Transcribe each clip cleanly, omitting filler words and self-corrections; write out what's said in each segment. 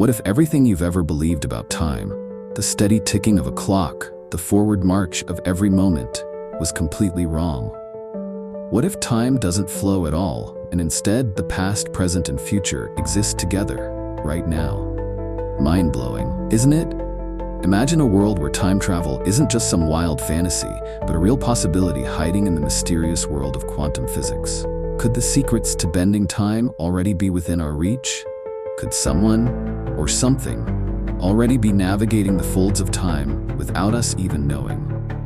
What if everything you've ever believed about time, the steady ticking of a clock, the forward march of every moment, was completely wrong? What if time doesn't flow at all, and instead the past, present, and future exist together, right now? Mind-blowing, isn't it? Imagine a world where time travel isn't just some wild fantasy, but a real possibility hiding in the mysterious world of quantum physics. Could the secrets to bending time already be within our reach? Could someone, or something, already be navigating the folds of time without us even knowing?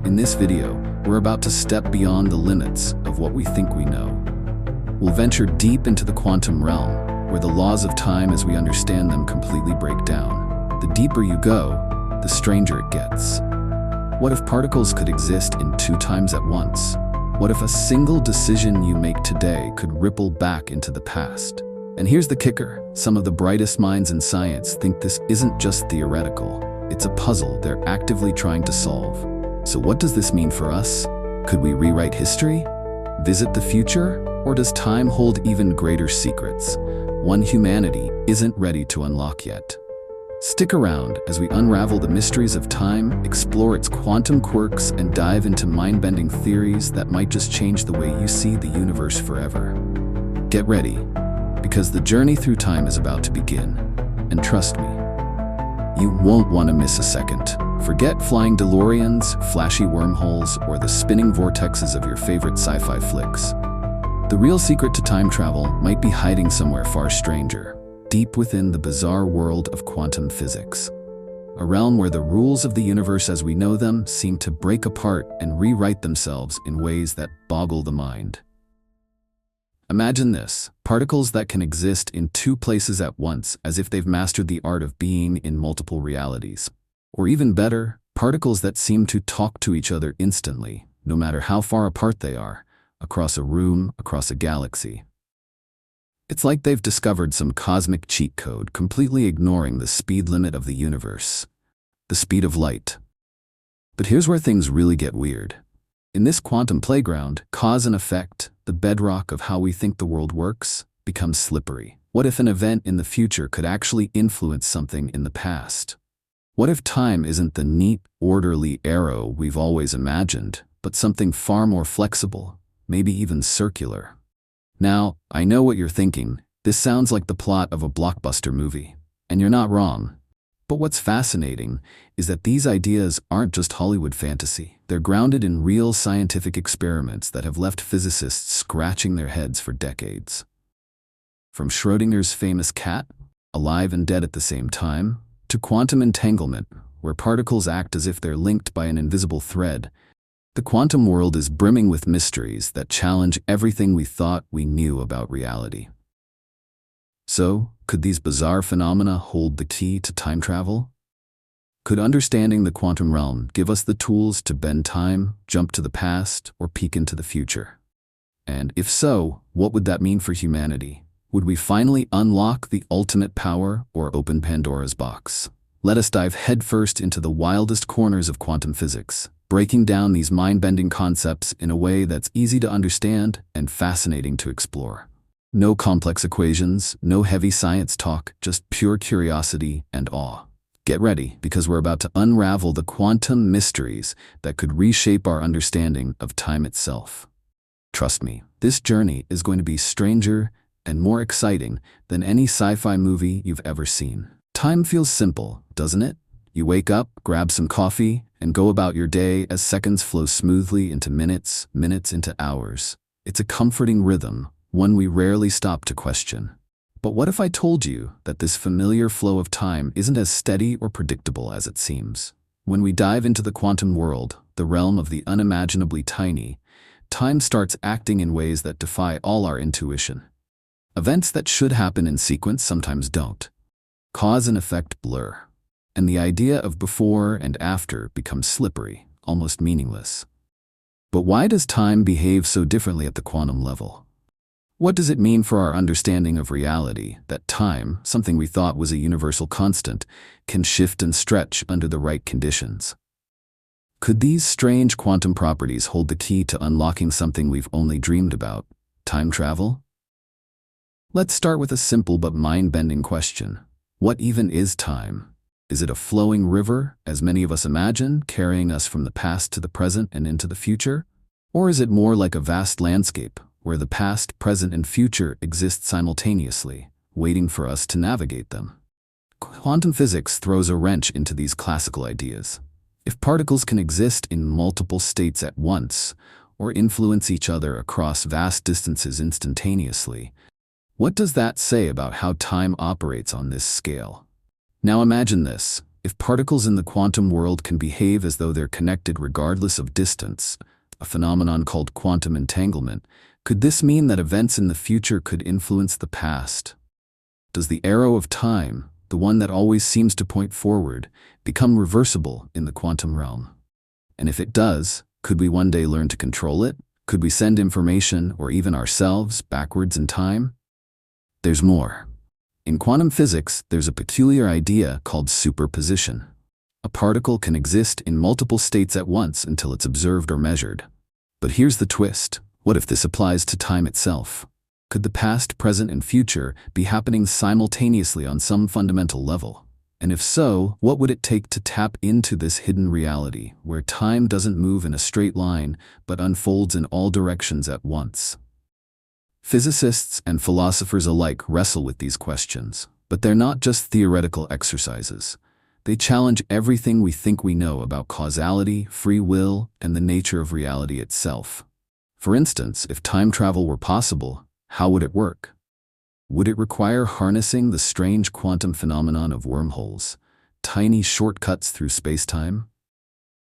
In this video, we're about to step beyond the limits of what we think we know. We'll venture deep into the quantum realm, where the laws of time as we understand them completely break down. The deeper you go, the stranger it gets. What if particles could exist in 2 times at once? What if a single decision you make today could ripple back into the past? And here's the kicker. Some of the brightest minds in science think this isn't just theoretical. It's a puzzle they're actively trying to solve. So what does this mean for us? Could we rewrite history? Visit the future? Or does time hold even greater secrets, one humanity isn't ready to unlock yet? Stick around as we unravel the mysteries of time, explore its quantum quirks, and dive into mind-bending theories that might just change the way you see the universe forever. Get ready, because the journey through time is about to begin. And trust me, you won't want to miss a second. Forget flying DeLoreans, flashy wormholes, or the spinning vortexes of your favorite sci-fi flicks. The real secret to time travel might be hiding somewhere far stranger, deep within the bizarre world of quantum physics. A realm where the rules of the universe as we know them seem to break apart and rewrite themselves in ways that boggle the mind. Imagine this: particles that can exist in 2 places at once, as if they've mastered the art of being in multiple realities. Or even better, particles that seem to talk to each other instantly, no matter how far apart they are, across a room, across a galaxy. It's like they've discovered some cosmic cheat code, completely ignoring the speed limit of the universe, the speed of light. But here's where things really get weird. In this quantum playground, cause and effect, the bedrock of how we think the world works, becomes slippery. What if an event in the future could actually influence something in the past? What if time isn't the neat, orderly arrow we've always imagined, but something far more flexible, maybe even circular? Now, I know what you're thinking. This sounds like the plot of a blockbuster movie. And you're not wrong. But what's fascinating is that these ideas aren't just Hollywood fantasy. They're grounded in real scientific experiments that have left physicists scratching their heads for decades. From Schrödinger's famous cat, alive and dead at the same time, to quantum entanglement, where particles act as if they're linked by an invisible thread, the quantum world is brimming with mysteries that challenge everything we thought we knew about reality. So, could these bizarre phenomena hold the key to time travel? Could understanding the quantum realm give us the tools to bend time, jump to the past, or peek into the future? And if so, what would that mean for humanity? Would we finally unlock the ultimate power or open Pandora's box? Let us dive headfirst into the wildest corners of quantum physics, breaking down these mind-bending concepts in a way that's easy to understand and fascinating to explore. No complex equations, no heavy science talk, just pure curiosity and awe. Get ready, because we're about to unravel the quantum mysteries that could reshape our understanding of time itself. Trust me, this journey is going to be stranger and more exciting than any sci-fi movie you've ever seen. Time feels simple, doesn't it? You wake up, grab some coffee, and go about your day as seconds flow smoothly into minutes, minutes into hours. It's a comforting rhythm, one we rarely stop to question. But what if I told you that this familiar flow of time isn't as steady or predictable as it seems? When we dive into the quantum world, the realm of the unimaginably tiny, time starts acting in ways that defy all our intuition. Events that should happen in sequence sometimes don't. Cause and effect blur. And the idea of before and after becomes slippery, almost meaningless. But why does time behave so differently at the quantum level? What does it mean for our understanding of reality that time, something we thought was a universal constant, can shift and stretch under the right conditions? Could these strange quantum properties hold the key to unlocking something we've only dreamed about, time travel? Let's start with a simple but mind-bending question. What even is time? Is it a flowing river, as many of us imagine, carrying us from the past to the present and into the future? Or is it more like a vast landscape, where the past, present, and future exist simultaneously, waiting for us to navigate them? Quantum physics throws a wrench into these classical ideas. If particles can exist in multiple states at once, or influence each other across vast distances instantaneously, what does that say about how time operates on this scale? Now imagine this: if particles in the quantum world can behave as though they're connected regardless of distance, a phenomenon called quantum entanglement, could this mean that events in the future could influence the past? Does the arrow of time, the one that always seems to point forward, become reversible in the quantum realm? And if it does, could we one day learn to control it? Could we send information, or even ourselves, backwards in time? There's more. In quantum physics, there's a peculiar idea called superposition. A particle can exist in multiple states at once until it's observed or measured. But here's the twist: what if this applies to time itself? Could the past, present, and future be happening simultaneously on some fundamental level? And if so, what would it take to tap into this hidden reality, where time doesn't move in a straight line, but unfolds in all directions at once? Physicists and philosophers alike wrestle with these questions, but they're not just theoretical exercises. They challenge everything we think we know about causality, free will, and the nature of reality itself. For instance, if time travel were possible, how would it work? Would it require harnessing the strange quantum phenomenon of wormholes, tiny shortcuts through space-time?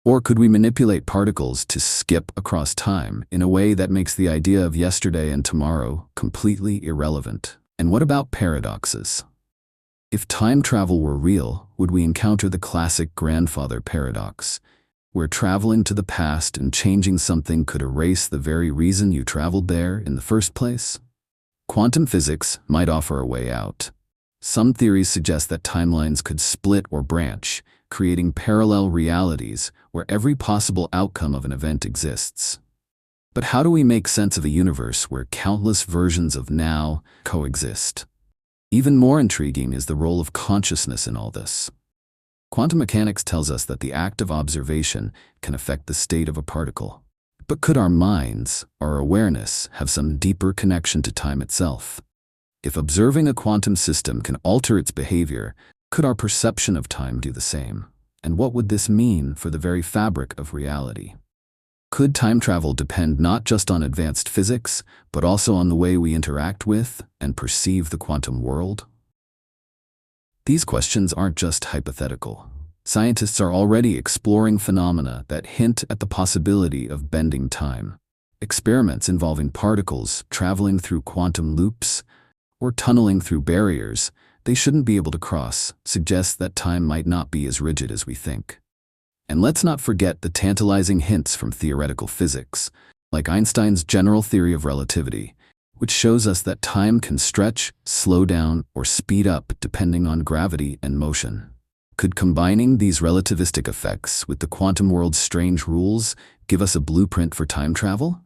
Or could we manipulate particles to skip across time in a way that makes the idea of yesterday and tomorrow completely irrelevant? And what about paradoxes? If time travel were real, would we encounter the classic grandfather paradox, where traveling to the past and changing something could erase the very reason you traveled there in the first place? Quantum physics might offer a way out. Some theories suggest that timelines could split or branch, creating parallel realities where every possible outcome of an event exists. But how do we make sense of a universe where countless versions of now coexist? Even more intriguing is the role of consciousness in all this. Quantum mechanics tells us that the act of observation can affect the state of a particle. But could our minds, our awareness, have some deeper connection to time itself? If observing a quantum system can alter its behavior, could our perception of time do the same? And what would this mean for the very fabric of reality? Could time travel depend not just on advanced physics, but also on the way we interact with and perceive the quantum world? These questions aren't just hypothetical. Scientists are already exploring phenomena that hint at the possibility of bending time. Experiments involving particles traveling through quantum loops or tunneling through barriers they shouldn't be able to cross suggest that time might not be as rigid as we think. And let's not forget the tantalizing hints from theoretical physics, like Einstein's general theory of relativity, which shows us that time can stretch, slow down, or speed up depending on gravity and motion. Could combining these relativistic effects with the quantum world's strange rules give us a blueprint for time travel?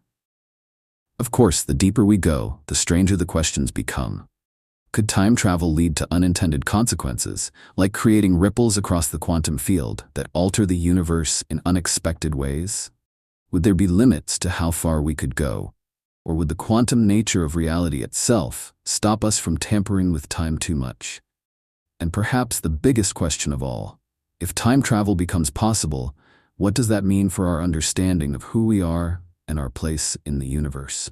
Of course, the deeper we go, the stranger the questions become. Could time travel lead to unintended consequences, like creating ripples across the quantum field that alter the universe in unexpected ways? Would there be limits to how far we could go? Or would the quantum nature of reality itself stop us from tampering with time too much? And perhaps the biggest question of all, if time travel becomes possible, what does that mean for our understanding of who we are and our place in the universe?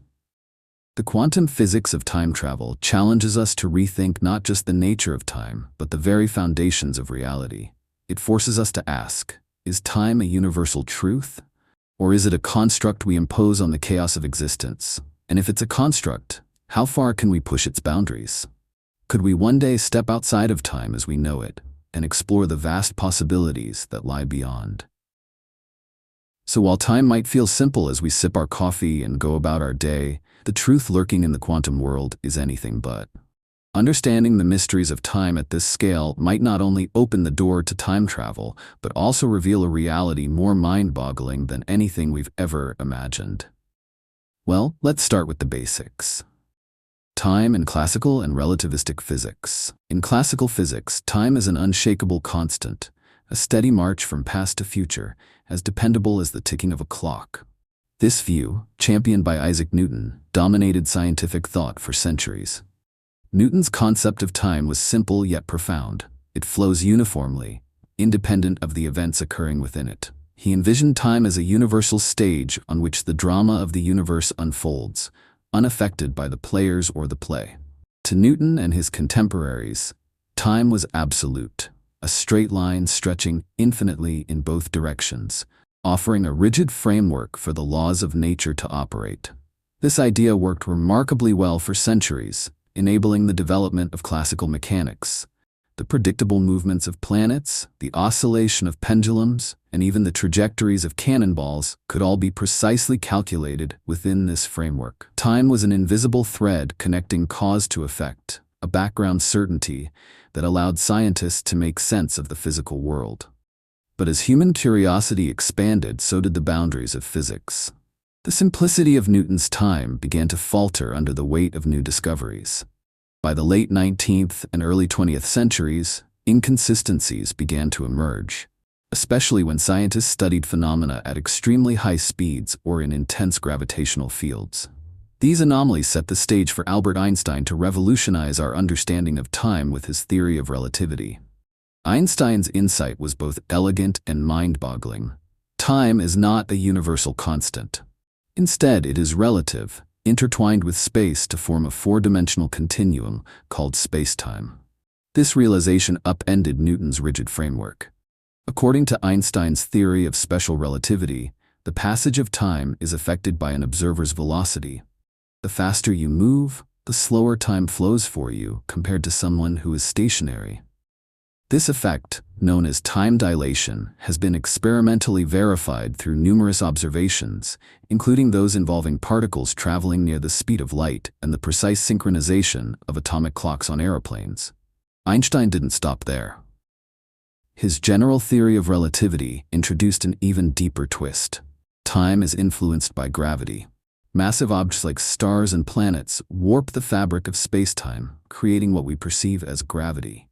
The quantum physics of time travel challenges us to rethink not just the nature of time, but the very foundations of reality. It forces us to ask, is time a universal truth? Or is it a construct we impose on the chaos of existence? And if it's a construct, how far can we push its boundaries? Could we one day step outside of time as we know it and explore the vast possibilities that lie beyond? So while time might feel simple as we sip our coffee and go about our day, the truth lurking in the quantum world is anything but. Understanding the mysteries of time at this scale might not only open the door to time travel, but also reveal a reality more mind-boggling than anything we've ever imagined. Well, let's start with the basics. Time in classical and relativistic physics. In classical physics, time is an unshakable constant, a steady march from past to future, as dependable as the ticking of a clock. This view, championed by Isaac Newton, dominated scientific thought for centuries. Newton's concept of time was simple yet profound. It flows uniformly, independent of the events occurring within it. He envisioned time as a universal stage on which the drama of the universe unfolds, unaffected by the players or the play. To Newton and his contemporaries, time was absolute, a straight line stretching infinitely in both directions, offering a rigid framework for the laws of nature to operate. This idea worked remarkably well for centuries, enabling the development of classical mechanics. The predictable movements of planets, the oscillation of pendulums, and even the trajectories of cannonballs could all be precisely calculated within this framework. Time was an invisible thread connecting cause to effect, a background certainty that allowed scientists to make sense of the physical world. But as human curiosity expanded, so did the boundaries of physics. The simplicity of Newton's time began to falter under the weight of new discoveries. By the late 19th and early 20th centuries, inconsistencies began to emerge, especially when scientists studied phenomena at extremely high speeds or in intense gravitational fields. These anomalies set the stage for Albert Einstein to revolutionize our understanding of time with his theory of relativity. Einstein's insight was both elegant and mind-boggling. Time is not a universal constant. Instead, it is relative, intertwined with space to form a four-dimensional continuum called spacetime. This realization upended Newton's rigid framework. According to Einstein's theory of special relativity, the passage of time is affected by an observer's velocity. The faster you move, the slower time flows for you compared to someone who is stationary. This effect, known as time dilation, has been experimentally verified through numerous observations, including those involving particles traveling near the speed of light and the precise synchronization of atomic clocks on aeroplanes. Einstein didn't stop there. His general theory of relativity introduced an even deeper twist. Time is influenced by gravity. Massive objects like stars and planets warp the fabric of space-time, creating what we perceive as gravity.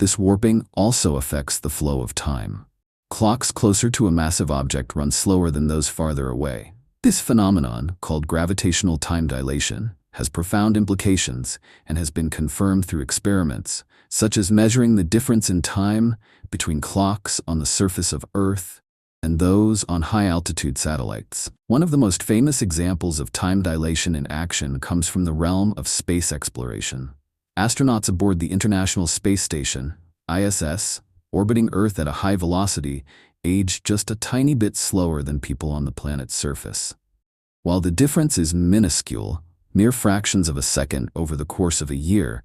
This warping also affects the flow of time. Clocks closer to a massive object run slower than those farther away. This phenomenon, called gravitational time dilation, has profound implications and has been confirmed through experiments, such as measuring the difference in time between clocks on the surface of Earth and those on high-altitude satellites. One of the most famous examples of time dilation in action comes from the realm of space exploration. Astronauts aboard the International Space Station, ISS, orbiting Earth at a high velocity, age just a tiny bit slower than people on the planet's surface. While the difference is minuscule, mere fractions of a second over the course of a year,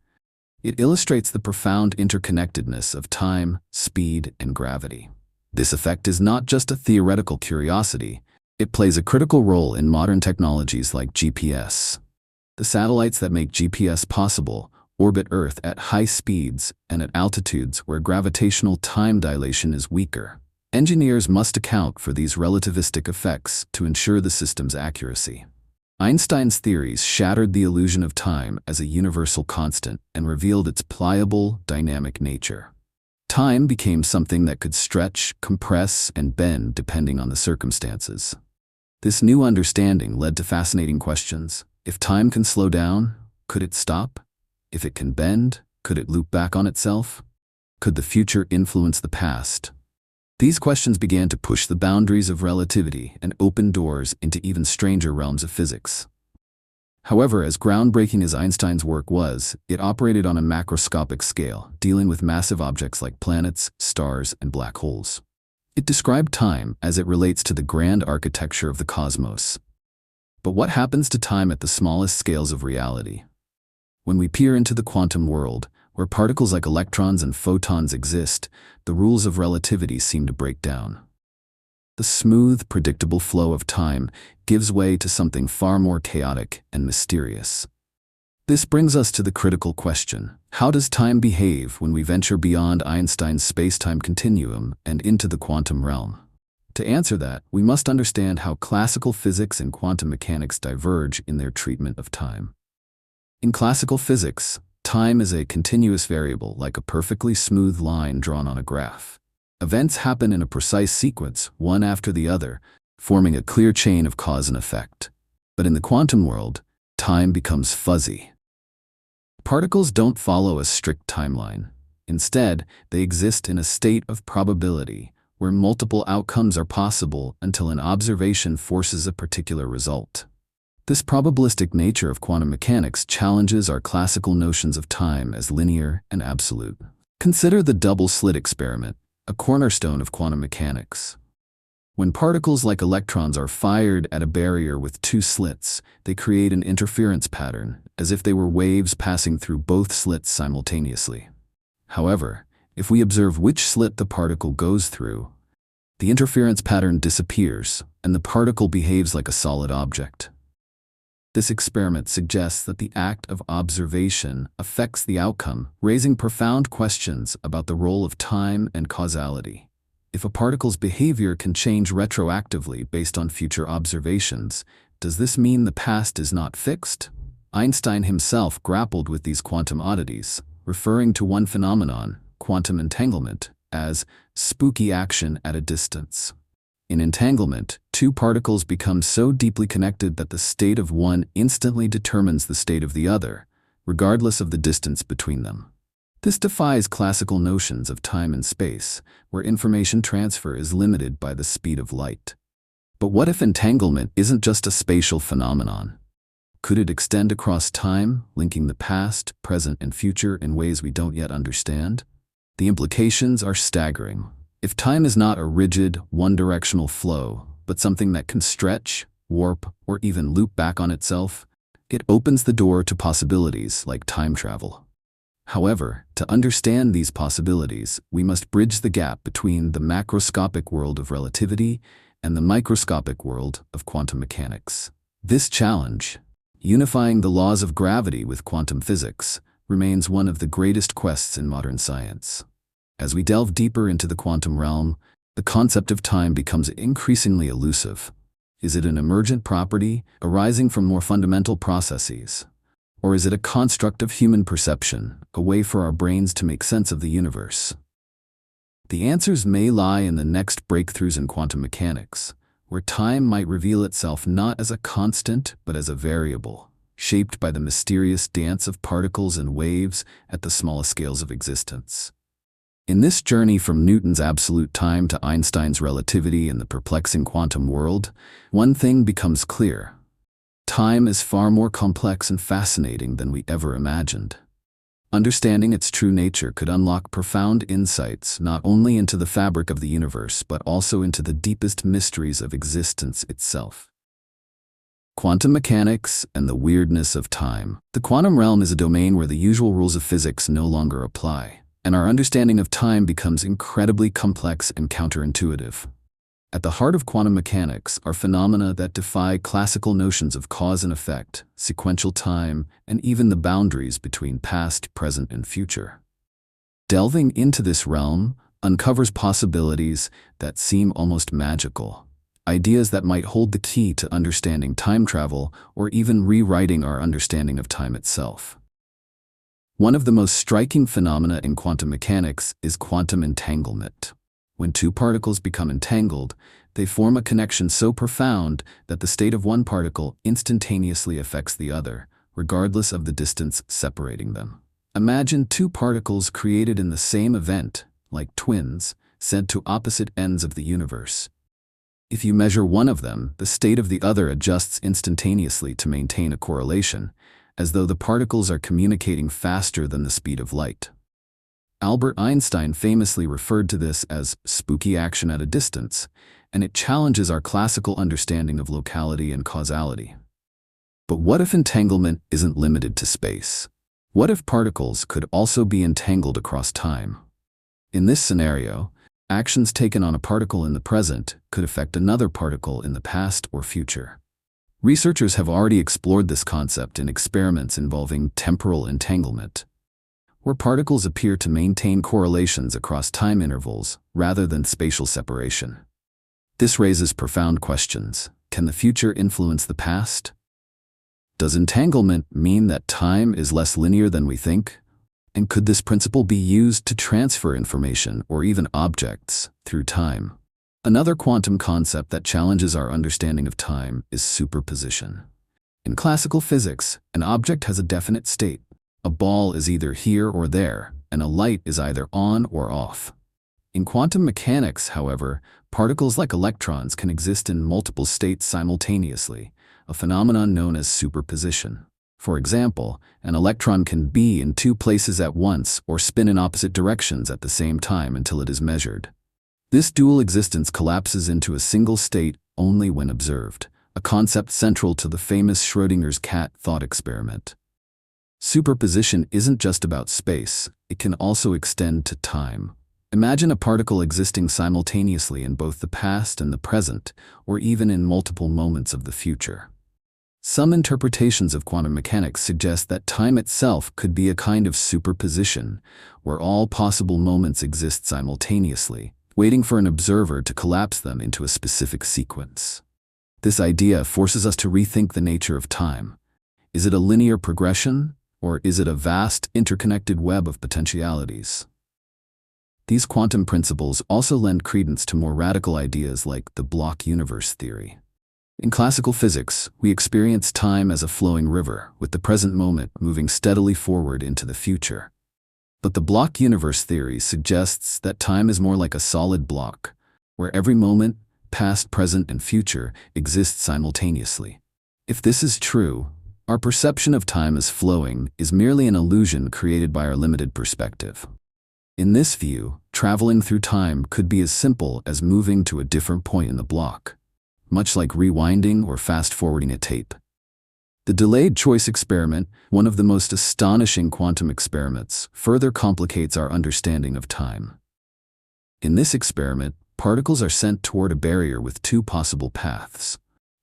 it illustrates the profound interconnectedness of time, speed, and gravity. This effect is not just a theoretical curiosity, it plays a critical role in modern technologies like GPS. The satellites that make GPS possible orbit Earth at high speeds and at altitudes where gravitational time dilation is weaker. Engineers must account for these relativistic effects to ensure the system's accuracy. Einstein's theories shattered the illusion of time as a universal constant and revealed its pliable, dynamic nature. Time became something that could stretch, compress, and bend depending on the circumstances. This new understanding led to fascinating questions. If time can slow down, could it stop? If it can bend, could it loop back on itself? Could the future influence the past? These questions began to push the boundaries of relativity and open doors into even stranger realms of physics. However, as groundbreaking as Einstein's work was, it operated on a macroscopic scale, dealing with massive objects like planets, stars, and black holes. It described time as it relates to the grand architecture of the cosmos. But what happens to time at the smallest scales of reality? When we peer into the quantum world, where particles like electrons and photons exist, the rules of relativity seem to break down. The smooth, predictable flow of time gives way to something far more chaotic and mysterious. This brings us to the critical question: how does time behave when we venture beyond Einstein's space-time continuum and into the quantum realm? To answer that, we must understand how classical physics and quantum mechanics diverge in their treatment of time. In classical physics, time is a continuous variable, like a perfectly smooth line drawn on a graph. Events happen in a precise sequence, one after the other, forming a clear chain of cause and effect. But in the quantum world, time becomes fuzzy. Particles don't follow a strict timeline. Instead, they exist in a state of probability, where multiple outcomes are possible until an observation forces a particular result. This probabilistic nature of quantum mechanics challenges our classical notions of time as linear and absolute. Consider the double-slit experiment, a cornerstone of quantum mechanics. When particles like electrons are fired at a barrier with two slits, they create an interference pattern, as if they were waves passing through both slits simultaneously. However, if we observe which slit the particle goes through, the interference pattern disappears, and the particle behaves like a solid object. This experiment suggests that the act of observation affects the outcome, raising profound questions about the role of time and causality. If a particle's behavior can change retroactively based on future observations, does this mean the past is not fixed? Einstein himself grappled with these quantum oddities, referring to one phenomenon, quantum entanglement, as spooky action at a distance. In entanglement, two particles become so deeply connected that the state of one instantly determines the state of the other, regardless of the distance between them. This defies classical notions of time and space, where information transfer is limited by the speed of light. But what if entanglement isn't just a spatial phenomenon? Could it extend across time, linking the past, present, and future in ways we don't yet understand? The implications are staggering. If time is not a rigid, one-directional flow, but something that can stretch, warp, or even loop back on itself, it opens the door to possibilities like time travel. However, to understand these possibilities, we must bridge the gap between the macroscopic world of relativity and the microscopic world of quantum mechanics. This challenge, unifying the laws of gravity with quantum physics, remains one of the greatest quests in modern science. As we delve deeper into the quantum realm, the concept of time becomes increasingly elusive. Is it an emergent property arising from more fundamental processes? Or is it a construct of human perception, a way for our brains to make sense of the universe? The answers may lie in the next breakthroughs in quantum mechanics, where time might reveal itself not as a constant but as a variable, shaped by the mysterious dance of particles and waves at the smallest scales of existence. In this journey from Newton's absolute time to Einstein's relativity in the perplexing quantum world, one thing becomes clear. Time is far more complex and fascinating than we ever imagined. Understanding its true nature could unlock profound insights not only into the fabric of the universe but also into the deepest mysteries of existence itself. Quantum mechanics and the weirdness of time. The quantum realm is a domain where the usual rules of physics no longer apply, and our understanding of time becomes incredibly complex and counterintuitive. At the heart of quantum mechanics are phenomena that defy classical notions of cause and effect, sequential time, and even the boundaries between past, present, and future. Delving into this realm uncovers possibilities that seem almost magical, ideas that might hold the key to understanding time travel or even rewriting our understanding of time itself. One of the most striking phenomena in quantum mechanics is quantum entanglement. When two particles become entangled, they form a connection so profound that the state of one particle instantaneously affects the other, regardless of the distance separating them. Imagine two particles created in the same event, like twins, sent to opposite ends of the universe. If you measure one of them, the state of the other adjusts instantaneously to maintain a correlation, as though the particles are communicating faster than the speed of light. Albert Einstein famously referred to this as spooky action at a distance, and it challenges our classical understanding of locality and causality. But what if entanglement isn't limited to space? What if particles could also be entangled across time? In this scenario, actions taken on a particle in the present could affect another particle in the past or future. Researchers have already explored this concept in experiments involving temporal entanglement, where particles appear to maintain correlations across time intervals rather than spatial separation. This raises profound questions. Can the future influence the past? Does entanglement mean that time is less linear than we think? And could this principle be used to transfer information or even objects through time? Another quantum concept that challenges our understanding of time is superposition. In classical physics, an object has a definite state. A ball is either here or there, and a light is either on or off. In quantum mechanics, however, particles like electrons can exist in multiple states simultaneously, a phenomenon known as superposition. For example, an electron can be in two places at once or spin in opposite directions at the same time until it is measured. This dual existence collapses into a single state only when observed, a concept central to the famous Schrödinger's cat thought experiment. Superposition isn't just about space, it can also extend to time. Imagine a particle existing simultaneously in both the past and the present, or even in multiple moments of the future. Some interpretations of quantum mechanics suggest that time itself could be a kind of superposition, where all possible moments exist simultaneously, waiting for an observer to collapse them into a specific sequence. This idea forces us to rethink the nature of time. Is it a linear progression, or is it a vast, interconnected web of potentialities? These quantum principles also lend credence to more radical ideas like the block universe theory. In classical physics, we experience time as a flowing river, with the present moment moving steadily forward into the future. But the block universe theory suggests that time is more like a solid block, where every moment, past, present, and future, exists simultaneously. If this is true, our perception of time as flowing is merely an illusion created by our limited perspective. In this view, traveling through time could be as simple as moving to a different point in the block, much like rewinding or fast-forwarding a tape. The delayed choice experiment, one of the most astonishing quantum experiments, further complicates our understanding of time. In this experiment, particles are sent toward a barrier with two possible paths,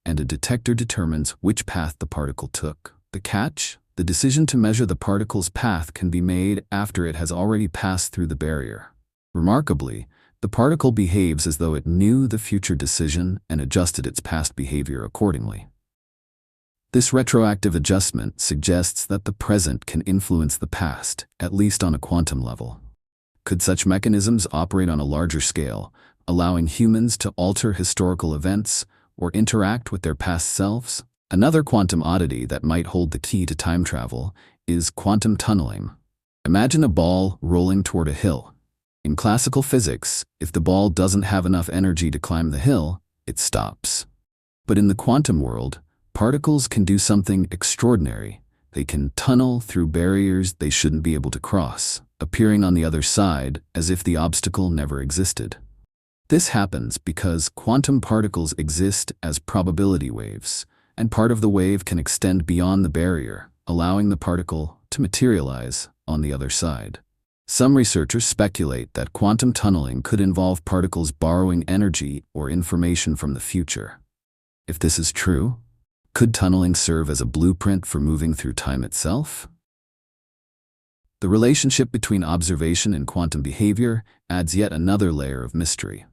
and a detector determines which path the particle took. The catch? The decision to measure the particle's path can be made after it has already passed through the barrier. Remarkably, the particle behaves as though it knew the future decision and adjusted its past behavior accordingly. This retroactive adjustment suggests that the present can influence the past, at least on a quantum level. Could such mechanisms operate on a larger scale, allowing humans to alter historical events or interact with their past selves? Another quantum oddity that might hold the key to time travel is quantum tunneling. Imagine a ball rolling toward a hill. In classical physics, if the ball doesn't have enough energy to climb the hill, it stops. But in the quantum world, particles can do something extraordinary. They can tunnel through barriers they shouldn't be able to cross, appearing on the other side as if the obstacle never existed. This happens because quantum particles exist as probability waves, and part of the wave can extend beyond the barrier, allowing the particle to materialize on the other side. Some researchers speculate that quantum tunneling could involve particles borrowing energy or information from the future. If this is true, could tunneling serve as a blueprint for moving through time itself? The relationship between observation and quantum behavior adds yet another layer of mystery.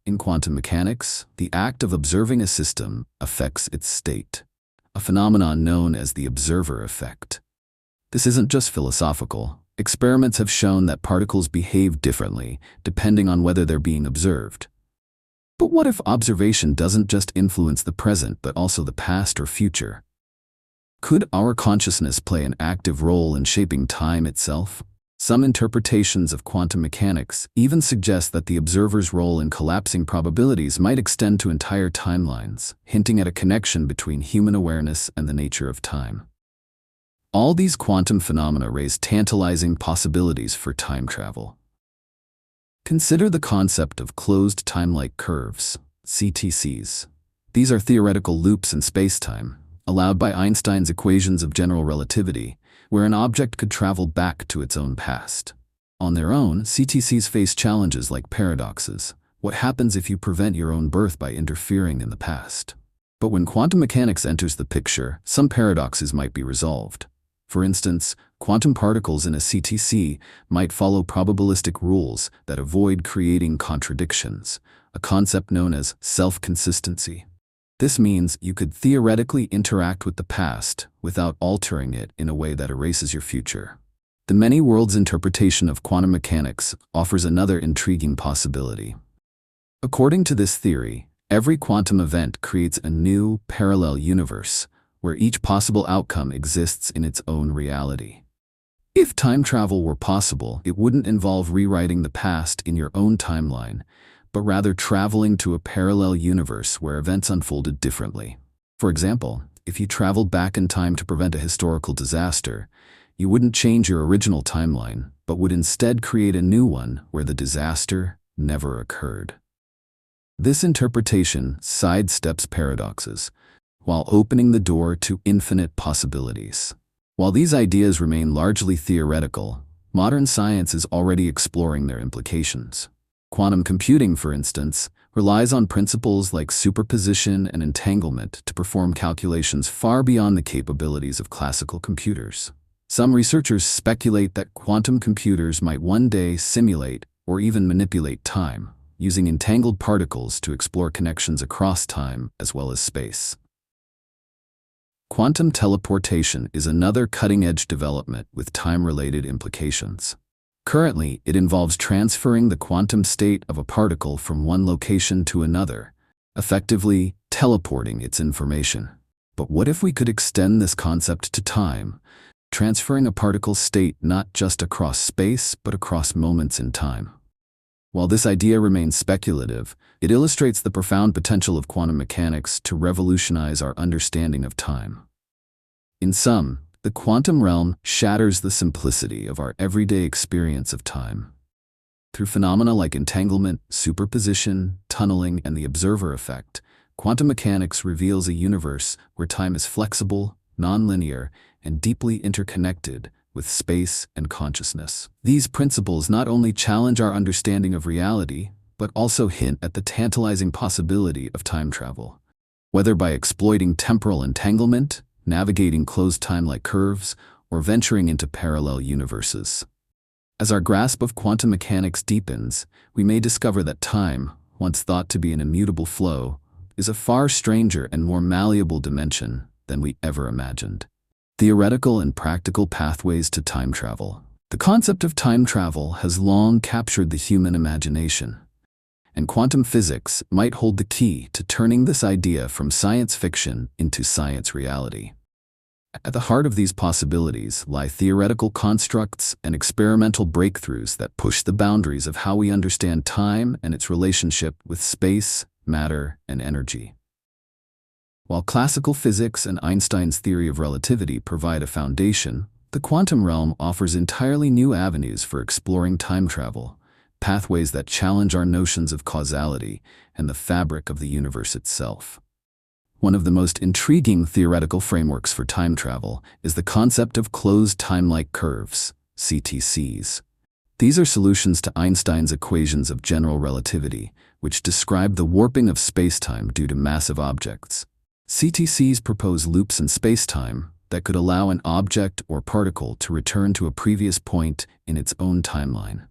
In quantum mechanics, the act of observing a system affects its state, a phenomenon known as the observer effect. This isn't just philosophical. Experiments have shown that particles behave differently depending on whether they're being observed. But what if observation doesn't just influence the present but also the past or future? Could our consciousness play an active role in shaping time itself? Some interpretations of quantum mechanics even suggest that the observer's role in collapsing probabilities might extend to entire timelines, hinting at a connection between human awareness and the nature of time. All these quantum phenomena raise tantalizing possibilities for time travel. Consider the concept of closed time-like curves, CTCs. These are theoretical loops in spacetime, allowed by Einstein's equations of general relativity, where an object could travel back to its own past. On their own, CTCs face challenges like paradoxes. What happens if you prevent your own birth by interfering in the past? But when quantum mechanics enters the picture, some paradoxes might be resolved. For instance, quantum particles in a CTC might follow probabilistic rules that avoid creating contradictions, a concept known as self-consistency. This means you could theoretically interact with the past without altering it in a way that erases your future. The many worlds interpretation of quantum mechanics offers another intriguing possibility. According to this theory, every quantum event creates a new, parallel universe, where each possible outcome exists in its own reality. If time travel were possible, it wouldn't involve rewriting the past in your own timeline, but rather traveling to a parallel universe where events unfolded differently. For example, if you traveled back in time to prevent a historical disaster, you wouldn't change your original timeline, but would instead create a new one where the disaster never occurred. This interpretation sidesteps paradoxes, while opening the door to infinite possibilities. While these ideas remain largely theoretical, modern science is already exploring their implications. Quantum computing, for instance, relies on principles like superposition and entanglement to perform calculations far beyond the capabilities of classical computers. Some researchers speculate that quantum computers might one day simulate or even manipulate time, using entangled particles to explore connections across time as well as space. Quantum teleportation is another cutting-edge development with time-related implications. Currently, it involves transferring the quantum state of a particle from one location to another, effectively teleporting its information. But what if we could extend this concept to time, transferring a particle's state not just across space but across moments in time? While this idea remains speculative, it illustrates the profound potential of quantum mechanics to revolutionize our understanding of time. In sum, the quantum realm shatters the simplicity of our everyday experience of time. Through phenomena like entanglement, superposition, tunneling, and the observer effect, quantum mechanics reveals a universe where time is flexible, nonlinear, and deeply interconnected with space and consciousness. These principles not only challenge our understanding of reality, but also hint at the tantalizing possibility of time travel. Whether by exploiting temporal entanglement, navigating closed time-like curves, or venturing into parallel universes. As our grasp of quantum mechanics deepens, we may discover that time, once thought to be an immutable flow, is a far stranger and more malleable dimension than we ever imagined. Theoretical and practical pathways to time travel. The concept of time travel has long captured the human imagination, and quantum physics might hold the key to turning this idea from science fiction into science reality. At the heart of these possibilities lie theoretical constructs and experimental breakthroughs that push the boundaries of how we understand time and its relationship with space, matter, and energy. While classical physics and Einstein's theory of relativity provide a foundation, the quantum realm offers entirely new avenues for exploring time travel, pathways that challenge our notions of causality and the fabric of the universe itself. One of the most intriguing theoretical frameworks for time travel is the concept of closed time-like curves, CTCs. These are solutions to Einstein's equations of general relativity, which describe the warping of spacetime due to massive objects. CTCs propose loops in spacetime that could allow an object or particle to return to a previous point in its own timeline.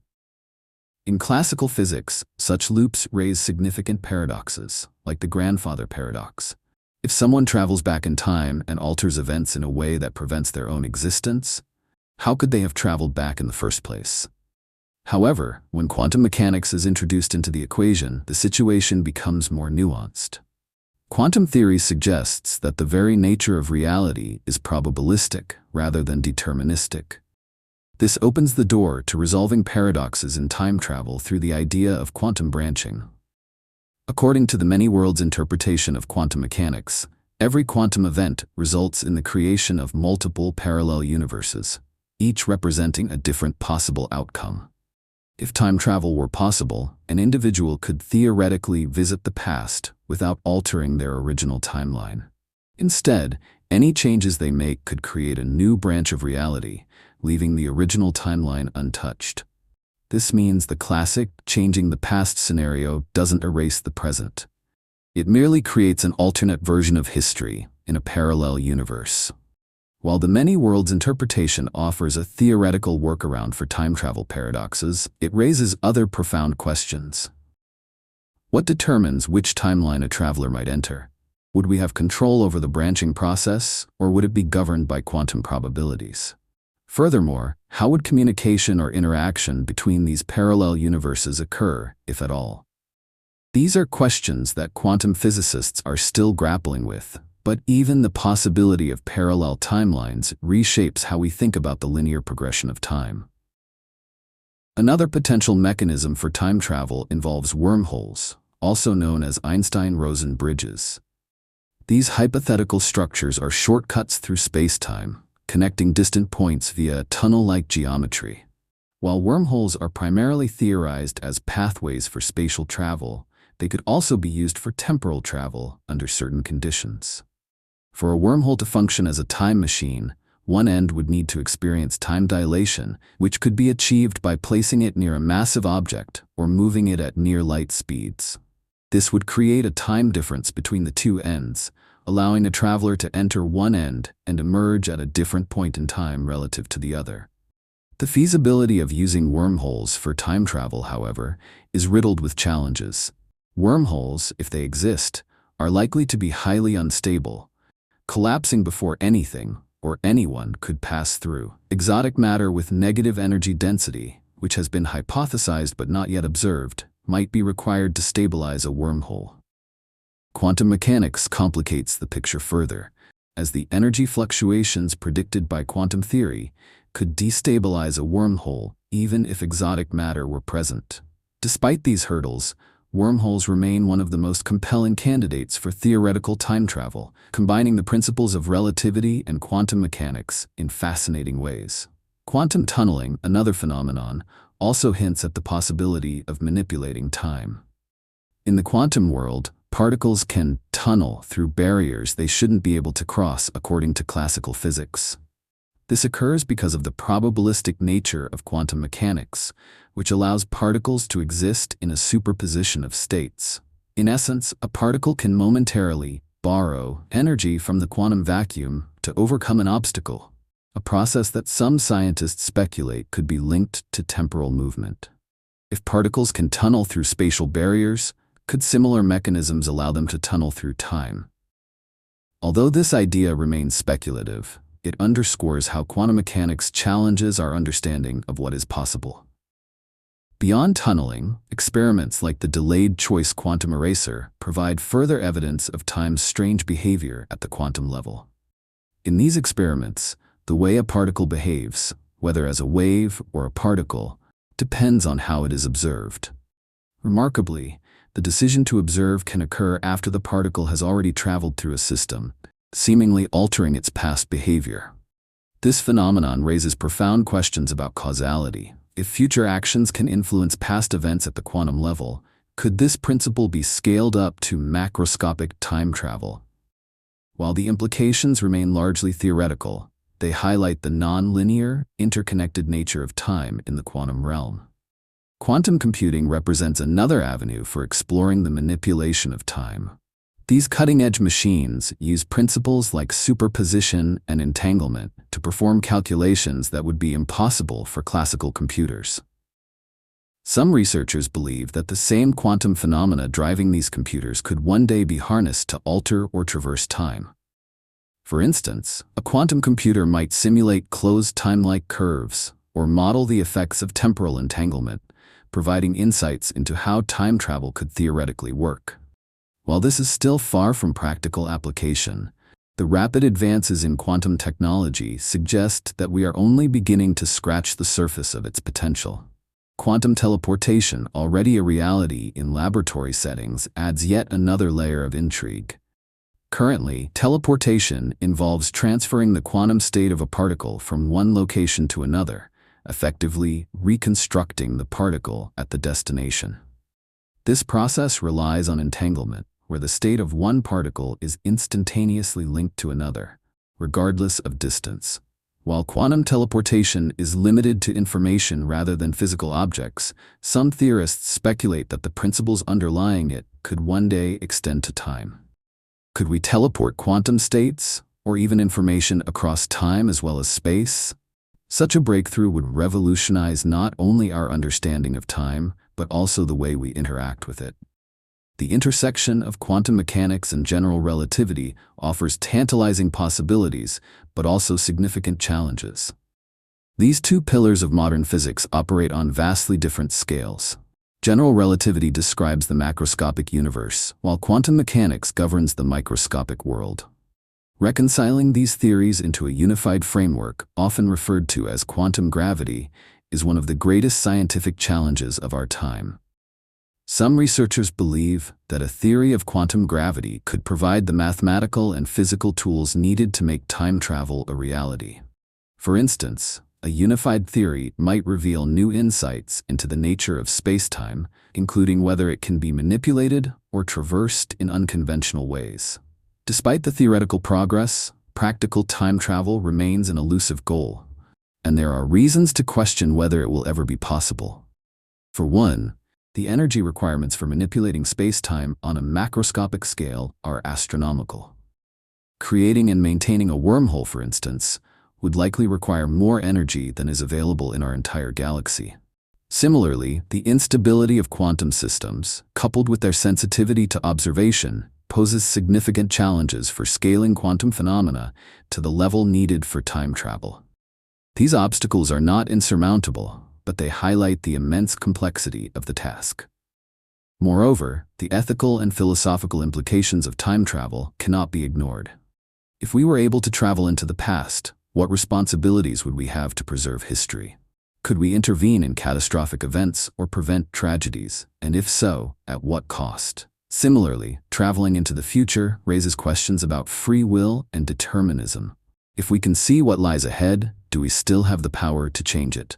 In classical physics, such loops raise significant paradoxes, like the grandfather paradox. If someone travels back in time and alters events in a way that prevents their own existence, how could they have traveled back in the first place? However, when quantum mechanics is introduced into the equation, the situation becomes more nuanced. Quantum theory suggests that the very nature of reality is probabilistic rather than deterministic. This opens the door to resolving paradoxes in time travel through the idea of quantum branching. According to the many worlds interpretation of quantum mechanics, every quantum event results in the creation of multiple parallel universes, each representing a different possible outcome. If time travel were possible, an individual could theoretically visit the past without altering their original timeline. Instead, any changes they make could create a new branch of reality, leaving the original timeline untouched. This means the classic changing the past scenario doesn't erase the present. It merely creates an alternate version of history in a parallel universe. While the many worlds interpretation offers a theoretical workaround for time travel paradoxes, it raises other profound questions. What determines which timeline a traveler might enter? Would we have control over the branching process, or would it be governed by quantum probabilities? Furthermore, how would communication or interaction between these parallel universes occur, if at all? These are questions that quantum physicists are still grappling with, but even the possibility of parallel timelines reshapes how we think about the linear progression of time. Another potential mechanism for time travel involves wormholes, also known as Einstein-Rosen bridges. These hypothetical structures are shortcuts through space-time, connecting distant points via tunnel-like geometry. While wormholes are primarily theorized as pathways for spatial travel, they could also be used for temporal travel under certain conditions. For a wormhole to function as a time machine, one end would need to experience time dilation, which could be achieved by placing it near a massive object or moving it at near light speeds. This would create a time difference between the two ends, allowing a traveler to enter one end and emerge at a different point in time relative to the other. The feasibility of using wormholes for time travel, however, is riddled with challenges. Wormholes, if they exist, are likely to be highly unstable, collapsing before anything or anyone could pass through. Exotic matter with negative energy density, which has been hypothesized but not yet observed, might be required to stabilize a wormhole. Quantum mechanics complicates the picture further, as the energy fluctuations predicted by quantum theory could destabilize a wormhole even if exotic matter were present. Despite these hurdles, wormholes remain one of the most compelling candidates for theoretical time travel, combining the principles of relativity and quantum mechanics in fascinating ways. Quantum tunneling, another phenomenon, also hints at the possibility of manipulating time. In the quantum world, particles can tunnel through barriers they shouldn't be able to cross according to classical physics. This occurs because of the probabilistic nature of quantum mechanics, which allows particles to exist in a superposition of states. In essence, a particle can momentarily borrow energy from the quantum vacuum to overcome an obstacle, a process that some scientists speculate could be linked to temporal movement. If particles can tunnel through spatial barriers, could similar mechanisms allow them to tunnel through time? Although this idea remains speculative, it underscores how quantum mechanics challenges our understanding of what is possible. Beyond tunneling, experiments like the delayed choice quantum eraser provide further evidence of time's strange behavior at the quantum level. In these experiments, the way a particle behaves, whether as a wave or a particle, depends on how it is observed. Remarkably, the decision to observe can occur after the particle has already traveled through a system, seemingly altering its past behavior. This phenomenon raises profound questions about causality. If future actions can influence past events at the quantum level, could this principle be scaled up to macroscopic time travel? While the implications remain largely theoretical, they highlight the non-linear, interconnected nature of time in the quantum realm. Quantum computing represents another avenue for exploring the manipulation of time. These cutting-edge machines use principles like superposition and entanglement to perform calculations that would be impossible for classical computers. Some researchers believe that the same quantum phenomena driving these computers could one day be harnessed to alter or traverse time. For instance, a quantum computer might simulate closed time-like curves or model the effects of temporal entanglement, providing insights into how time travel could theoretically work. While this is still far from practical application, the rapid advances in quantum technology suggest that we are only beginning to scratch the surface of its potential. Quantum teleportation, already a reality in laboratory settings, adds yet another layer of intrigue. Currently, teleportation involves transferring the quantum state of a particle from one location to another, effectively reconstructing the particle at the destination. This process relies on entanglement, where the state of one particle is instantaneously linked to another, regardless of distance. While quantum teleportation is limited to information rather than physical objects, some theorists speculate that the principles underlying it could one day extend to time. Could we teleport quantum states, or even information across time as well as space? Such a breakthrough would revolutionize not only our understanding of time, but also the way we interact with it. The intersection of quantum mechanics and general relativity offers tantalizing possibilities, but also significant challenges. These two pillars of modern physics operate on vastly different scales. General relativity describes the macroscopic universe, while quantum mechanics governs the microscopic world. Reconciling these theories into a unified framework, often referred to as quantum gravity, is one of the greatest scientific challenges of our time. Some researchers believe that a theory of quantum gravity could provide the mathematical and physical tools needed to make time travel a reality. For instance, a unified theory might reveal new insights into the nature of space-time, including whether it can be manipulated or traversed in unconventional ways. Despite the theoretical progress, practical time travel remains an elusive goal, and there are reasons to question whether it will ever be possible. For one, the energy requirements for manipulating space-time on a macroscopic scale are astronomical. Creating and maintaining a wormhole, for instance, would likely require more energy than is available in our entire galaxy. Similarly, the instability of quantum systems, coupled with their sensitivity to observation, poses significant challenges for scaling quantum phenomena to the level needed for time travel. These obstacles are not insurmountable, but they highlight the immense complexity of the task. Moreover, the ethical and philosophical implications of time travel cannot be ignored. If we were able to travel into the past, what responsibilities would we have to preserve history? Could we intervene in catastrophic events or prevent tragedies, and if so, at what cost? Similarly, traveling into the future raises questions about free will and determinism. If we can see what lies ahead, do we still have the power to change it?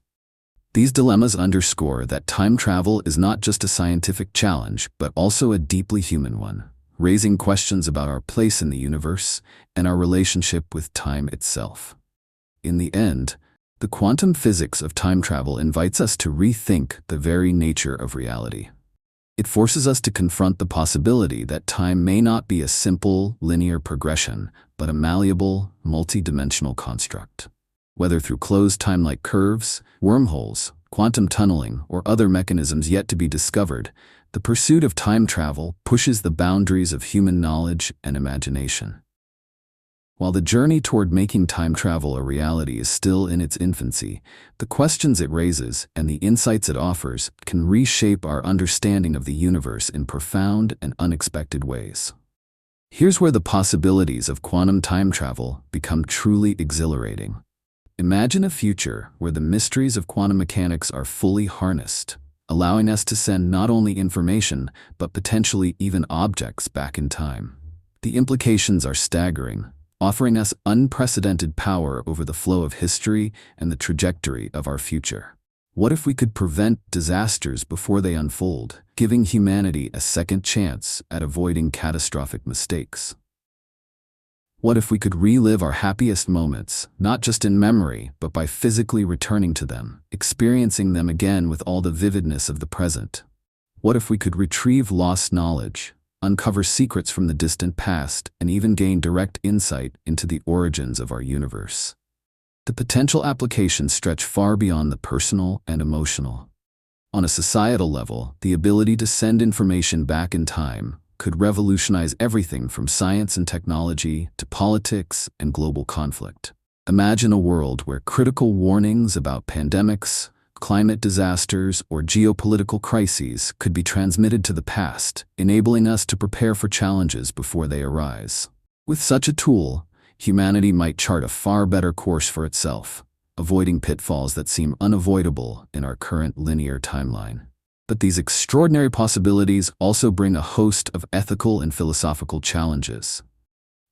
These dilemmas underscore that time travel is not just a scientific challenge, but also a deeply human one, raising questions about our place in the universe and our relationship with time itself. In the end, the quantum physics of time travel invites us to rethink the very nature of reality. It forces us to confront the possibility that time may not be a simple, linear progression, but a malleable, multi-dimensional construct. Whether through closed time-like curves, wormholes, quantum tunneling, or other mechanisms yet to be discovered, the pursuit of time travel pushes the boundaries of human knowledge and imagination. While the journey toward making time travel a reality is still in its infancy, the questions it raises and the insights it offers can reshape our understanding of the universe in profound and unexpected ways. Here's where the possibilities of quantum time travel become truly exhilarating. Imagine a future where the mysteries of quantum mechanics are fully harnessed, allowing us to send not only information, but potentially even objects back in time. The implications are staggering, offering us unprecedented power over the flow of history and the trajectory of our future. What if we could prevent disasters before they unfold, giving humanity a second chance at avoiding catastrophic mistakes? What if we could relive our happiest moments, not just in memory, but by physically returning to them, experiencing them again with all the vividness of the present? What if we could retrieve lost knowledge, uncover secrets from the distant past, and even gain direct insight into the origins of our universe? The potential applications stretch far beyond the personal and emotional. On a societal level, the ability to send information back in time could revolutionize everything from science and technology to politics and global conflict. Imagine a world where critical warnings about pandemics, climate disasters, or geopolitical crises could be transmitted to the past, enabling us to prepare for challenges before they arise. With such a tool, humanity might chart a far better course for itself, avoiding pitfalls that seem unavoidable in our current linear timeline. But these extraordinary possibilities also bring a host of ethical and philosophical challenges.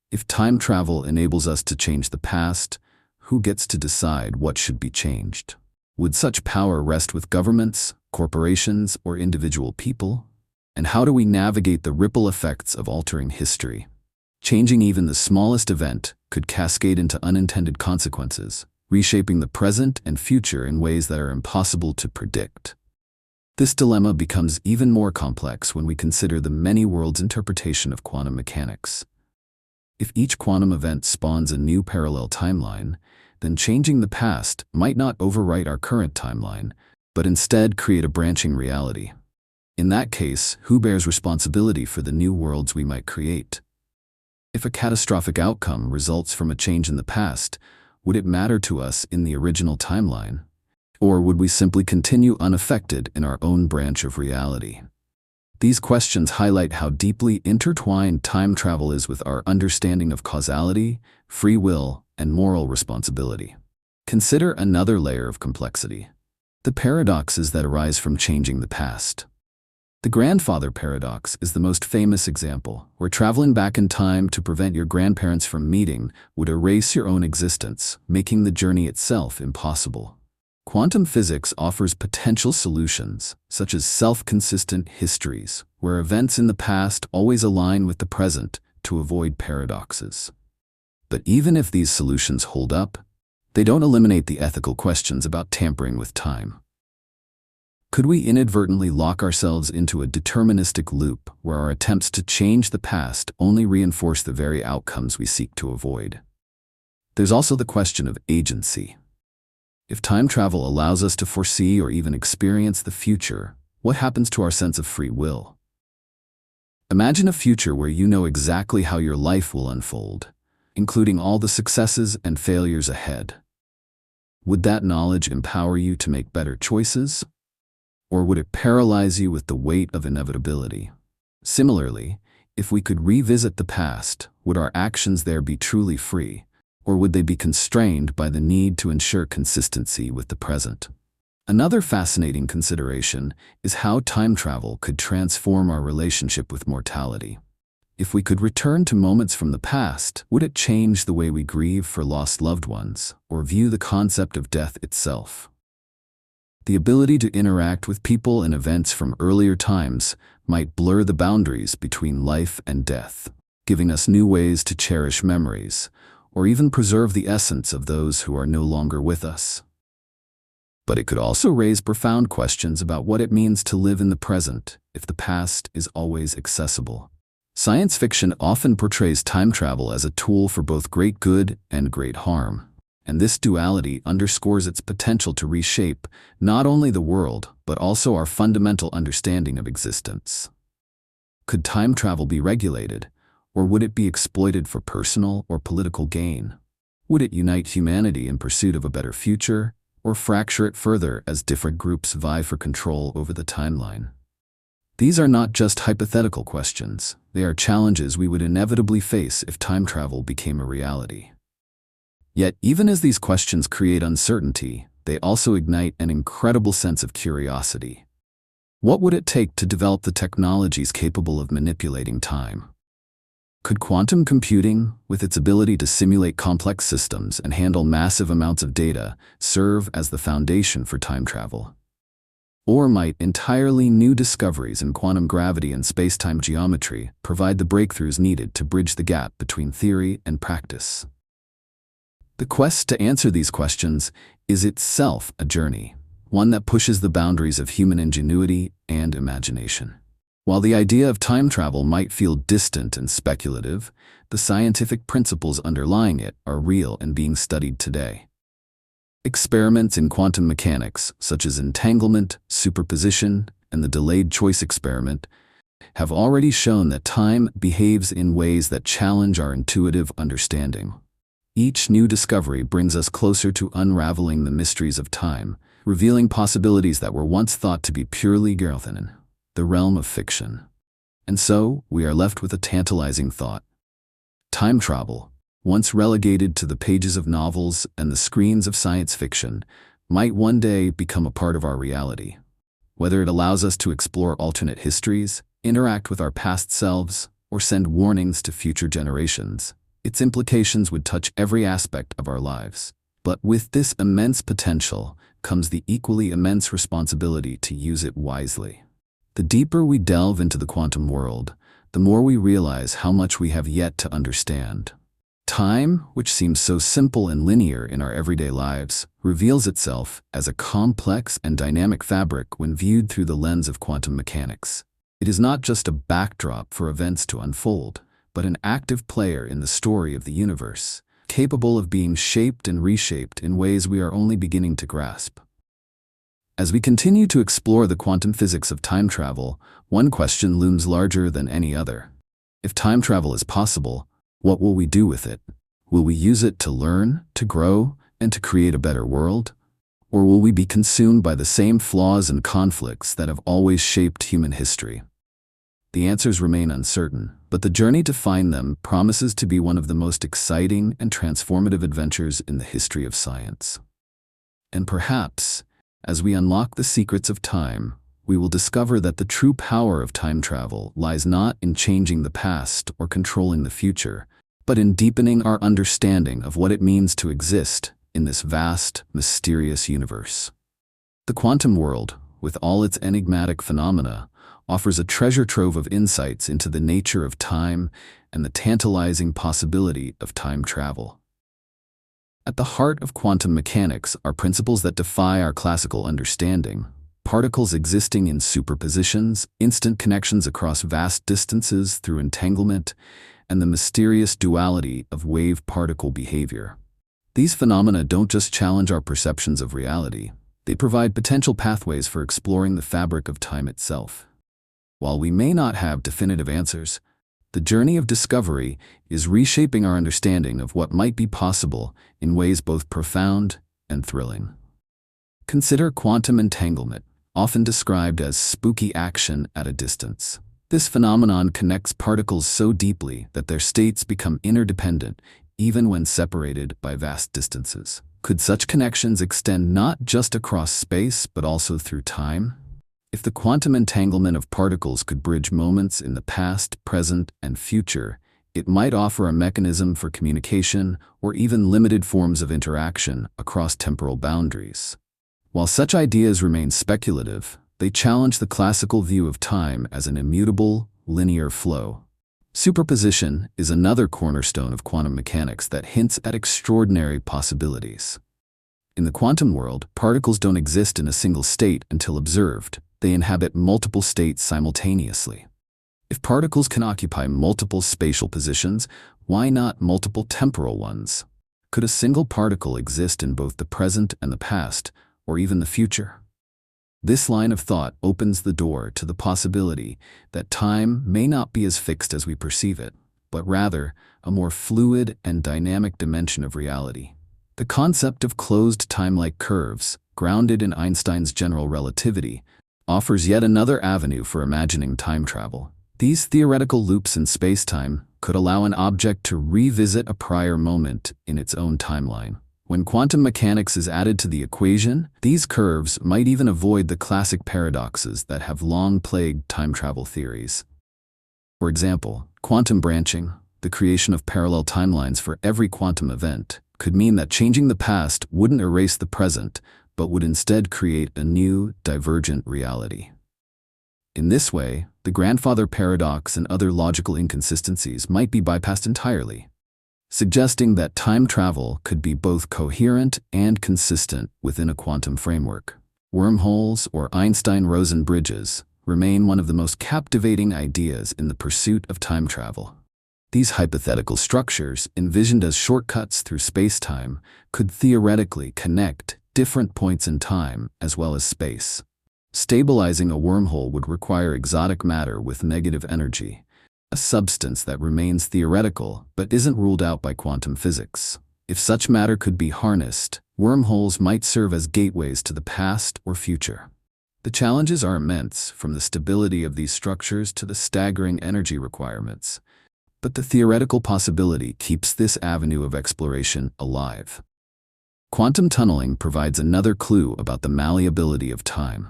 If time travel enables us to change the past, who gets to decide what should be changed? Would such power rest with governments, corporations, or individual people? And how do we navigate the ripple effects of altering history? Changing even the smallest event could cascade into unintended consequences, reshaping the present and future in ways that are impossible to predict. This dilemma becomes even more complex when we consider the many worlds interpretation of quantum mechanics. If each quantum event spawns a new parallel timeline, then changing the past might not overwrite our current timeline, but instead create a branching reality. In that case, who bears responsibility for the new worlds we might create? If a catastrophic outcome results from a change in the past, would it matter to us in the original timeline? Or would we simply continue unaffected in our own branch of reality? These questions highlight how deeply intertwined time travel is with our understanding of causality, free will, and moral responsibility. Consider another layer of complexity: the paradoxes that arise from changing the past. The grandfather paradox is the most famous example, where traveling back in time to prevent your grandparents from meeting would erase your own existence, making the journey itself impossible. Quantum physics offers potential solutions, such as self-consistent histories, where events in the past always align with the present to avoid paradoxes. But even if these solutions hold up, they don't eliminate the ethical questions about tampering with time. Could we inadvertently lock ourselves into a deterministic loop where our attempts to change the past only reinforce the very outcomes we seek to avoid? There's also the question of agency. If time travel allows us to foresee or even experience the future, what happens to our sense of free will? Imagine a future where you know exactly how your life will unfold, including all the successes and failures ahead. Would that knowledge empower you to make better choices? Or would it paralyze you with the weight of inevitability? Similarly, if we could revisit the past, would our actions there be truly free, or would they be constrained by the need to ensure consistency with the present? Another fascinating consideration is how time travel could transform our relationship with mortality. If we could return to moments from the past, would it change the way we grieve for lost loved ones, or view the concept of death itself? The ability to interact with people and events from earlier times might blur the boundaries between life and death, giving us new ways to cherish memories, or even preserve the essence of those who are no longer with us. But it could also raise profound questions about what it means to live in the present if the past is always accessible. Science fiction often portrays time travel as a tool for both great good and great harm. And this duality underscores its potential to reshape not only the world, but also our fundamental understanding of existence. Could time travel be regulated, or would it be exploited for personal or political gain? Would it unite humanity in pursuit of a better future, or fracture it further as different groups vie for control over the timeline? These are not just hypothetical questions, they are challenges we would inevitably face if time travel became a reality. Yet, even as these questions create uncertainty, they also ignite an incredible sense of curiosity. What would it take to develop the technologies capable of manipulating time? Could quantum computing, with its ability to simulate complex systems and handle massive amounts of data, serve as the foundation for time travel? Or might entirely new discoveries in quantum gravity and space-time geometry provide the breakthroughs needed to bridge the gap between theory and practice? The quest to answer these questions is itself a journey, one that pushes the boundaries of human ingenuity and imagination. While the idea of time travel might feel distant and speculative, the scientific principles underlying it are real and being studied today. Experiments in quantum mechanics, such as entanglement, superposition, and the delayed choice experiment, have already shown that time behaves in ways that challenge our intuitive understanding. Each new discovery brings us closer to unraveling the mysteries of time, revealing possibilities that were once thought to be purely Gerthanen, the realm of fiction. And so, we are left with a tantalizing thought. Time travel, once relegated to the pages of novels and the screens of science fiction, might one day become a part of our reality. Whether it allows us to explore alternate histories, interact with our past selves, or send warnings to future generations, its implications would touch every aspect of our lives. But with this immense potential comes the equally immense responsibility to use it wisely. The deeper we delve into the quantum world, the more we realize how much we have yet to understand. Time, which seems so simple and linear in our everyday lives, reveals itself as a complex and dynamic fabric when viewed through the lens of quantum mechanics. It is not just a backdrop for events to unfold, but an active player in the story of the universe, capable of being shaped and reshaped in ways we are only beginning to grasp. As we continue to explore the quantum physics of time travel, one question looms larger than any other. If time travel is possible, what will we do with it? Will we use it to learn, to grow, and to create a better world? Or will we be consumed by the same flaws and conflicts that have always shaped human history? The answers remain uncertain, but the journey to find them promises to be one of the most exciting and transformative adventures in the history of science. And perhaps, as we unlock the secrets of time, we will discover that the true power of time travel lies not in changing the past or controlling the future, but in deepening our understanding of what it means to exist in this vast, mysterious universe. The quantum world, with all its enigmatic phenomena, offers a treasure trove of insights into the nature of time and the tantalizing possibility of time travel. At the heart of quantum mechanics are principles that defy our classical understanding: particles existing in superpositions, instant connections across vast distances through entanglement, and the mysterious duality of wave-particle behavior. These phenomena don't just challenge our perceptions of reality, they provide potential pathways for exploring the fabric of time itself. While we may not have definitive answers, the journey of discovery is reshaping our understanding of what might be possible in ways both profound and thrilling. Consider quantum entanglement, often described as spooky action at a distance. This phenomenon connects particles so deeply that their states become interdependent, even when separated by vast distances. Could such connections extend not just across space, but also through time? If the quantum entanglement of particles could bridge moments in the past, present, and future, it might offer a mechanism for communication or even limited forms of interaction across temporal boundaries. While such ideas remain speculative, they challenge the classical view of time as an immutable, linear flow. Superposition is another cornerstone of quantum mechanics that hints at extraordinary possibilities. In the quantum world, particles don't exist in a single state until observed. They inhabit multiple states simultaneously. If particles can occupy multiple spatial positions, why not multiple temporal ones? Could a single particle exist in both the present and the past, or even the future? This line of thought opens the door to the possibility that time may not be as fixed as we perceive it, but rather a more fluid and dynamic dimension of reality. The concept of closed time-like curves, grounded in Einstein's general relativity, offers yet another avenue for imagining time travel. These theoretical loops in space-time could allow an object to revisit a prior moment in its own timeline. When quantum mechanics is added to the equation, these curves might even avoid the classic paradoxes that have long plagued time travel theories. For example, quantum branching, the creation of parallel timelines for every quantum event, could mean that changing the past wouldn't erase the present, but would instead create a new, divergent reality. In this way, the grandfather paradox and other logical inconsistencies might be bypassed entirely, suggesting that time travel could be both coherent and consistent within a quantum framework. Wormholes, or Einstein-Rosen bridges, remain one of the most captivating ideas in the pursuit of time travel. These hypothetical structures, envisioned as shortcuts through space-time, could theoretically connect different points in time as well as space. Stabilizing a wormhole would require exotic matter with negative energy, a substance that remains theoretical but isn't ruled out by quantum physics. If such matter could be harnessed, wormholes might serve as gateways to the past or future. The challenges are immense, from the stability of these structures to the staggering energy requirements, but the theoretical possibility keeps this avenue of exploration alive. Quantum tunneling provides another clue about the malleability of time.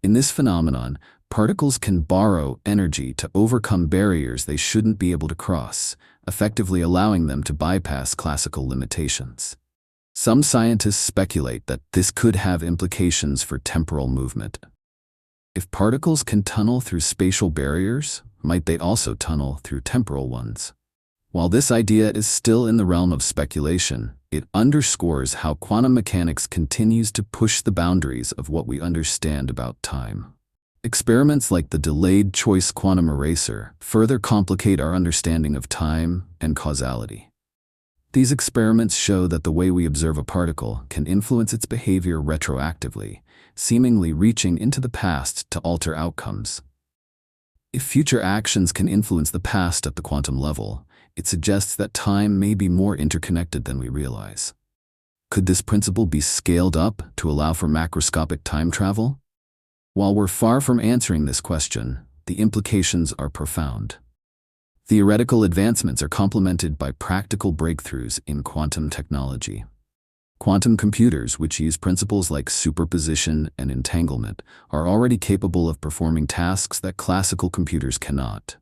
In this phenomenon, particles can borrow energy to overcome barriers they shouldn't be able to cross, effectively allowing them to bypass classical limitations. Some scientists speculate that this could have implications for temporal movement. If particles can tunnel through spatial barriers, might they also tunnel through temporal ones? While this idea is still in the realm of speculation, it underscores how quantum mechanics continues to push the boundaries of what we understand about time. Experiments like the delayed choice quantum eraser further complicate our understanding of time and causality. These experiments show that the way we observe a particle can influence its behavior retroactively, seemingly reaching into the past to alter outcomes. If future actions can influence the past at the quantum level, it suggests that time may be more interconnected than we realize. Could this principle be scaled up to allow for macroscopic time travel? While we're far from answering this question, the implications are profound. Theoretical advancements are complemented by practical breakthroughs in quantum technology. Quantum computers, which use principles like superposition and entanglement, are already capable of performing tasks that classical computers cannot.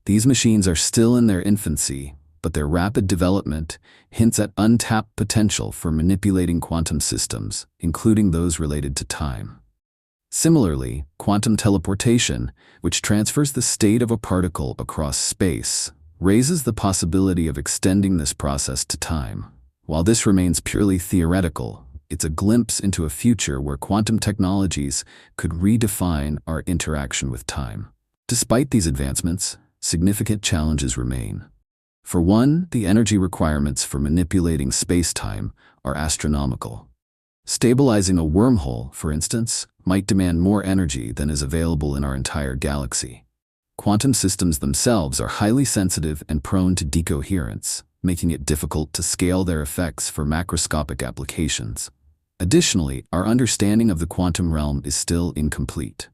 These machines are still in their infancy, but their rapid development hints at untapped potential for manipulating quantum systems, including those related to time. Similarly, quantum teleportation, which transfers the state of a particle across space, raises the possibility of extending this process to time. While this remains purely theoretical, it's a glimpse into a future where quantum technologies could redefine our interaction with time. Despite these advancements, significant challenges remain. For one, the energy requirements for manipulating space-time are astronomical. Stabilizing a wormhole, for instance, might demand more energy than is available in our entire galaxy. Quantum systems themselves are highly sensitive and prone to decoherence, making it difficult to scale their effects for macroscopic applications. Additionally, our understanding of the quantum realm is still incomplete.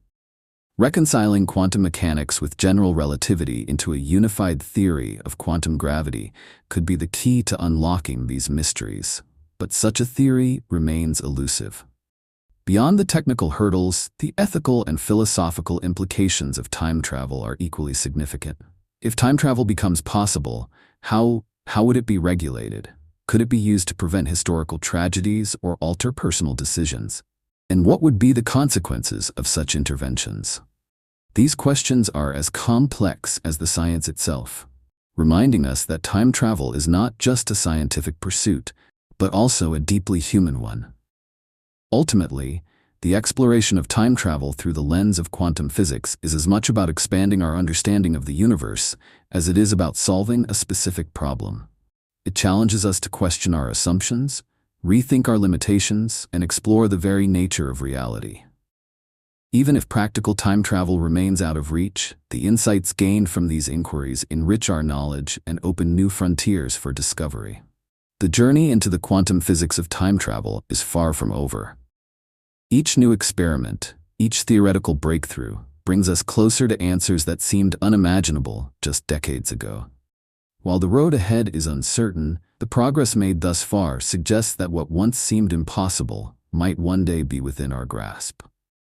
Reconciling quantum mechanics with general relativity into a unified theory of quantum gravity could be the key to unlocking these mysteries, but such a theory remains elusive. Beyond the technical hurdles, the ethical and philosophical implications of time travel are equally significant. If time travel becomes possible, how would it be regulated? Could it be used to prevent historical tragedies or alter personal decisions? And what would be the consequences of such interventions? These questions are as complex as the science itself, reminding us that time travel is not just a scientific pursuit, but also a deeply human one. Ultimately, the exploration of time travel through the lens of quantum physics is as much about expanding our understanding of the universe as it is about solving a specific problem. It challenges us to question our assumptions, rethink our limitations, and explore the very nature of reality. Even if practical time travel remains out of reach, the insights gained from these inquiries enrich our knowledge and open new frontiers for discovery. The journey into the quantum physics of time travel is far from over. Each new experiment, each theoretical breakthrough, brings us closer to answers that seemed unimaginable just decades ago. While the road ahead is uncertain, the progress made thus far suggests that what once seemed impossible might one day be within our grasp.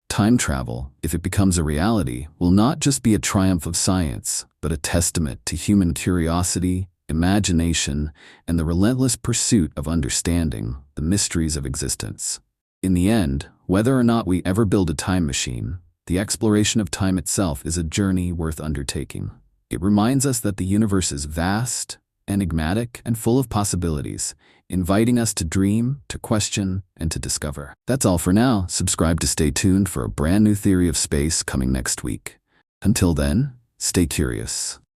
Time travel, if it becomes a reality, will not just be a triumph of science, but a testament to human curiosity, imagination, and the relentless pursuit of understanding the mysteries of existence. In the end, whether or not we ever build a time machine, the exploration of time itself is a journey worth undertaking. It reminds us that the universe is vast, enigmatic, and full of possibilities, inviting us to dream, to question, and to discover. That's all for now. Subscribe to stay tuned for a brand new theory of space coming next week. Until then, stay curious.